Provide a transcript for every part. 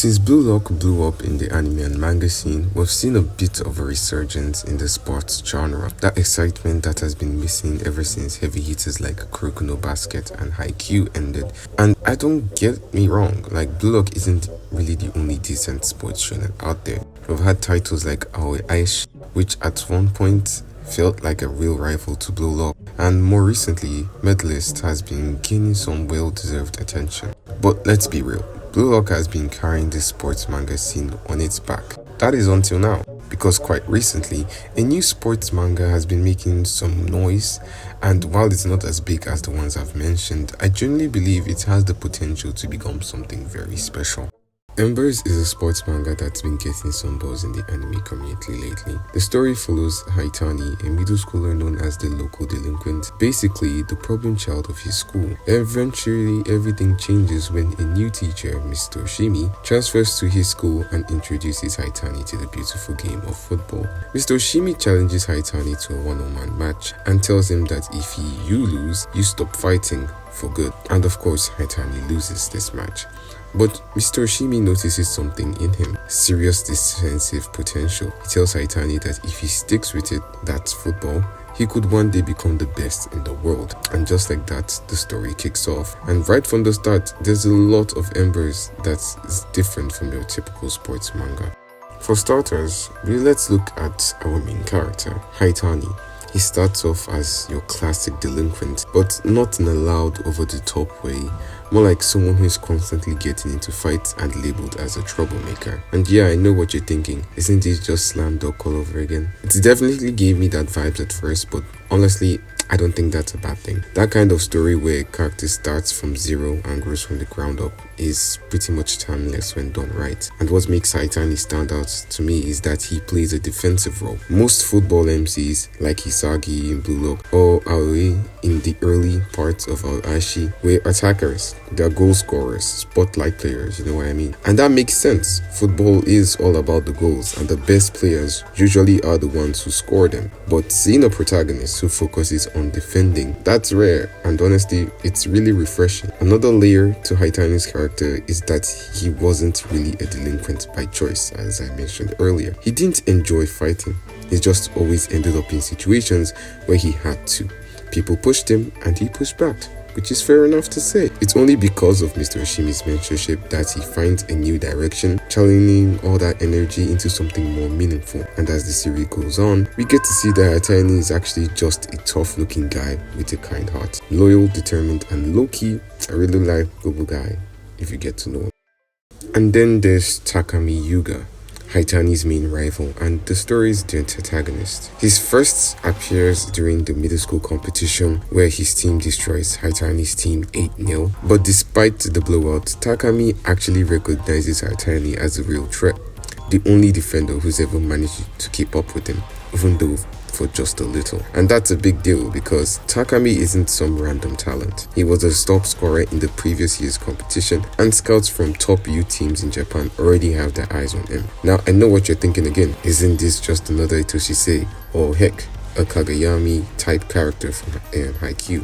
Since Blue Lock blew up in the anime and manga scene, we've seen a bit of a resurgence in the sports genre. That excitement that has been missing ever since heavy hitters like Kuroko no Basket and Haikyuu ended. And I don't get me wrong, like Blue Lock isn't really the only decent sports shonen out there. We've had titles like Aoi Aishi, which at one point felt like a real rival to Blue Lock, and more recently, Medalist has been gaining some well-deserved attention. But let's be real, Blue Lock has been carrying the sports manga scene on its back. That is until now, because quite recently, a new sports manga has been making some noise, and while it's not as big as the ones I've mentioned, I genuinely believe it has the potential to become something very special. Embers is a sports manga that's been getting some buzz in the anime community lately. The story follows Haitani, a middle schooler known as the local delinquent, basically the problem child of his school. Eventually, everything changes when a new teacher, Mr. Oshimi, transfers to his school and introduces Haitani to the beautiful game of football. Mr. Oshimi challenges Haitani to a one-on-one match and tells him that if you lose, you stop fighting for good. And of course, Haitani loses this match. But Mr. Oshimi notices something in him, serious defensive potential. He tells Haitani that if he sticks with it, that's football, he could one day become the best in the world. And just like that, the story kicks off. And right from the start, there's a lot of Embers that's different from your typical sports manga. For starters, let's look at our main character, Haitani. He starts off as your classic delinquent, but not in a loud, over-the-top way, more like someone who is constantly getting into fights and labeled as a troublemaker. And yeah, I know what you're thinking, isn't this just slam dunk all over again? It definitely gave me that vibes at first, but honestly, I don't think that's a bad thing. That kind of story where a character starts from zero and grows from the ground up is pretty much timeless when done right. And what makes Haitani stand out to me is that he plays a defensive role. Most football MCs, like Hisagi in Blue Lock or Aoi in the early parts of Aoishi, were attackers. They're goal scorers, spotlight players, you know what I mean? And that makes sense. Football is all about the goals, and the best players usually are the ones who score them. But seeing a protagonist who focuses on defending, that's rare, and honestly, it's really refreshing. Another layer to Haitani's character is that he wasn't really a delinquent by choice, as I mentioned earlier. He didn't enjoy fighting. He just always ended up in situations where he had to. People pushed him and he pushed back, which is fair enough to say. It's only because of Mr. Oshimi's mentorship that he finds a new direction, channeling all that energy into something more meaningful. And as the series goes on, we get to see that Haitani is actually just a tough-looking guy with a kind heart. Loyal, determined, and low-key, a really likable guy, if you get to know him. And then there's Takami Yuga, Haitani's main rival and the story's protagonist. His first appears during the middle school competition where his team destroys Haitani's team 8-0. But despite the blowout, Takami actually recognizes Haitani as a real threat, the only defender who's ever managed to keep up with him, even though for just a little. And that's a big deal because Takami isn't some random talent. He was a top scorer in the previous year's competition, and scouts from top youth teams in Japan already have their eyes on him. Now, I know what you're thinking again. Isn't this just another Itoshise or heck, a Kagayami type character from Haikyuu?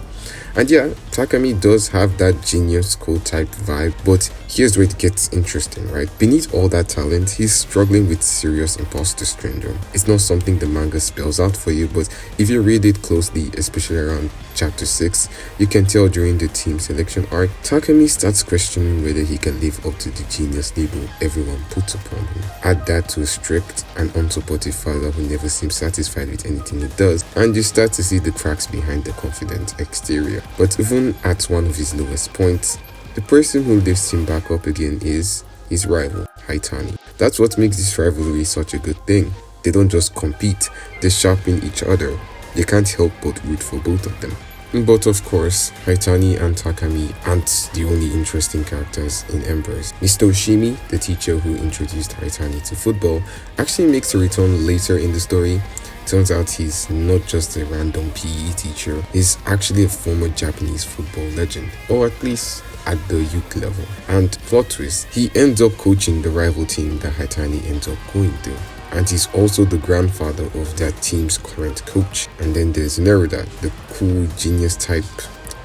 And yeah, Takami does have that genius code type vibe, but here's where it gets interesting, right? Beneath all that talent, he's struggling with serious imposter syndrome. It's not something the manga spells out for you, but if you read it closely, especially around chapter 6, you can tell during the team selection arc, Takami starts questioning whether he can live up to the genius label everyone puts upon him. Add that to a strict and unsupportive father who never seems satisfied with anything he does, and you start to see the cracks behind the confident exterior. But even at one of his lowest points, the person who lifts him back up again is his rival, Haitani. That's what makes this rivalry such a good thing. They don't just compete, they sharpen each other. You can't help but root for both of them. But of course, Haitani and Takami aren't the only interesting characters in Embers. Mr. Oshimi, the teacher who introduced Haitani to football, actually makes a return later in the story. Turns out he's not just a random PE teacher, he's actually a former Japanese football legend, or at least at the youth level. And plot twist, he ends up coaching the rival team that Haitani ends up going to. And he's also the grandfather of that team's current coach. And then there's Neruda, the cool genius type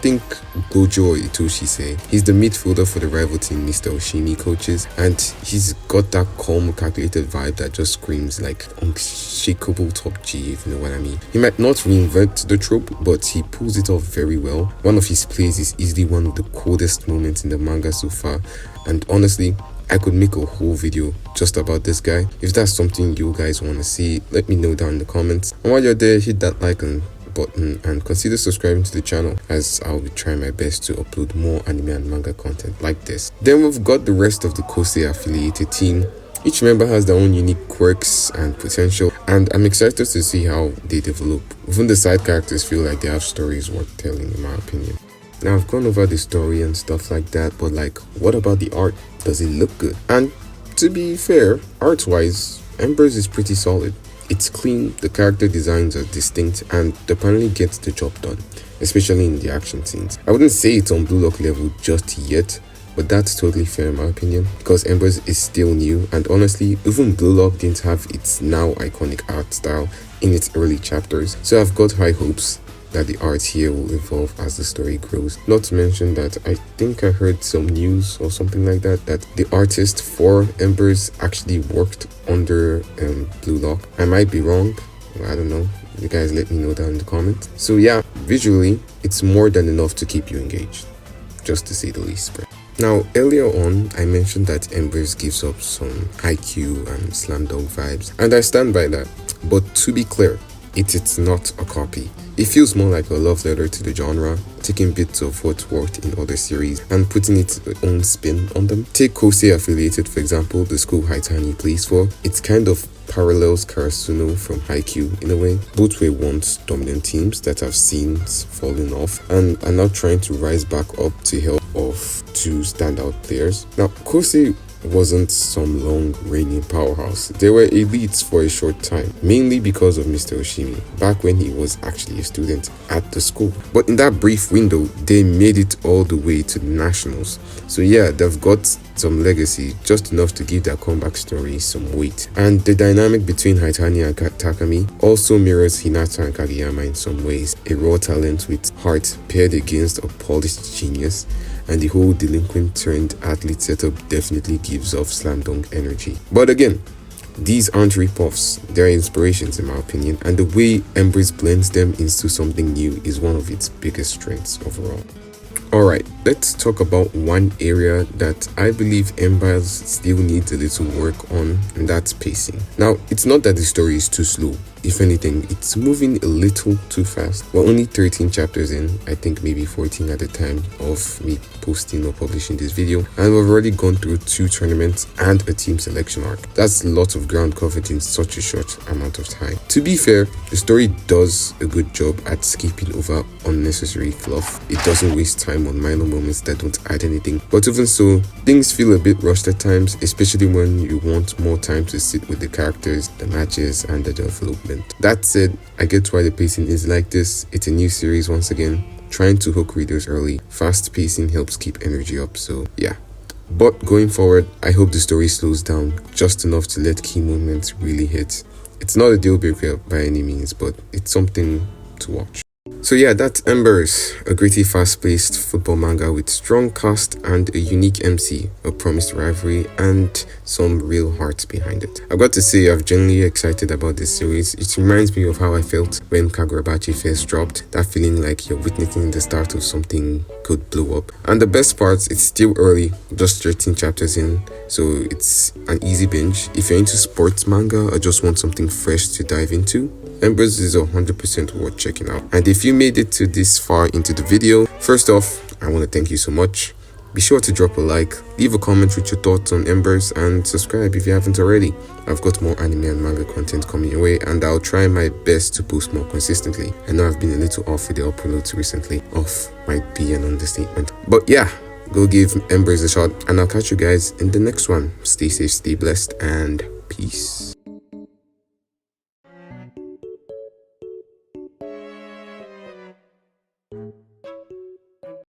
think Gojo or Itoshi say. He's the midfielder for the rival team Mr. Oshimi coaches, and he's got that calm, calculated vibe that just screams like unshakable top G, if you know what I mean. He might not reinvent the trope, but he pulls it off very well. One of his plays is easily one of the coldest moments in the manga so far, and honestly, I could make a whole video just about this guy. If that's something you guys want to see, let me know down in the comments. And while you're there, hit that like button and consider subscribing to the channel, as I'll be trying my best to upload more anime and manga content like this. Then we've got the rest of the Kosei affiliated team. Each member has their own unique quirks and potential, and I'm excited to see how they develop. Even the side characters feel like they have stories worth telling, in my opinion. Now, I've gone over the story and stuff like that, but like, what about the art? Does it look good? And to be fair, art-wise, Embers is pretty solid. It's clean, the character designs are distinct, and the panel gets the job done, especially in the action scenes. I wouldn't say it's on Blue Lock level just yet, but that's totally fair in my opinion, because Embers is still new, and honestly, even Blue Lock didn't have its now iconic art style in its early chapters, so I've got high hopes that the art here will evolve as the story grows. Not to mention that I think I heard some news or something like that the artist for Embers actually worked under Blue Lock. I might be wrong, I don't know. You guys let me know down in the comments. So yeah, visually, it's more than enough to keep you engaged, just to say the least. Now, earlier on, I mentioned that Embers gives up some Haikyuu and Slam Dunk vibes, and I stand by that. But to be clear, it's not a copy. It feels more like a love letter to the genre, taking bits of what worked in other series and putting its own spin on them. Take Kosei affiliated, for example, the school Haitani plays for. It kind of parallels Karasuno from Haikyuu in a way. Both were once dominant teams that have since fallen off and are now trying to rise back up to help of two standout players. Now, Kosei wasn't some long reigning powerhouse. They were elites for a short time, mainly because of Mr. Oshimi, back when he was actually a student at the school. But in that brief window, they made it all the way to the nationals. So yeah, they've got some legacy, just enough to give their comeback story some weight. And the dynamic between Haitani and Takami also mirrors Hinata and Kageyama in some ways. A raw talent with heart paired against a polished genius, and the whole delinquent turned athlete setup definitely gives off slam dunk energy. But again, these aren't rip-offs, they're inspirations in my opinion, and the way Embers blends them into something new is one of its biggest strengths overall. Alright, let's talk about one area that I believe Embers still needs a little work on, and that's pacing. Now, it's not that the story is too slow. If anything, it's moving a little too fast. We're only 13 chapters in, I think maybe 14 at the time of me posting or publishing this video, and we've already gone through 2 tournaments and a team selection arc. That's a lot of ground covered in such a short amount of time. To be fair, the story does a good job at skipping over unnecessary fluff. It doesn't waste time on minor moments that don't add anything, but even so, things feel a bit rushed at times, especially when you want more time to sit with the characters, the matches, and the development. That said, I get why the pacing is like this. It's a new series once again, trying to hook readers early. Fast pacing helps keep energy up, so yeah. But going forward, I hope the story slows down just enough to let key moments really hit. It's not a deal breaker by any means, but it's something to watch. So yeah, that's Embers, a gritty, fast-paced football manga with strong cast and a unique MC, a promised rivalry, and some real heart behind it. I've got to say, I'm genuinely excited about this series. It reminds me of how I felt when Kagurabachi first dropped, that feeling like you're witnessing the start of something could blow up. And the best part, it's still early, just 13 chapters in, so it's an easy binge. If you're into sports manga or just want something fresh to dive into, Embers is 100% worth checking out. And if you made it to this far into the video, first off, I want to thank you so much. Be sure to drop a like, leave a comment with your thoughts on Embers, and subscribe if you haven't already. I've got more anime and manga content coming your way, and I'll try my best to post more consistently. I know I've been a little off with the uploads recently. Off might be an understatement. But yeah, go give Embers a shot, and I'll catch you guys in the next one. Stay safe, stay blessed, and peace.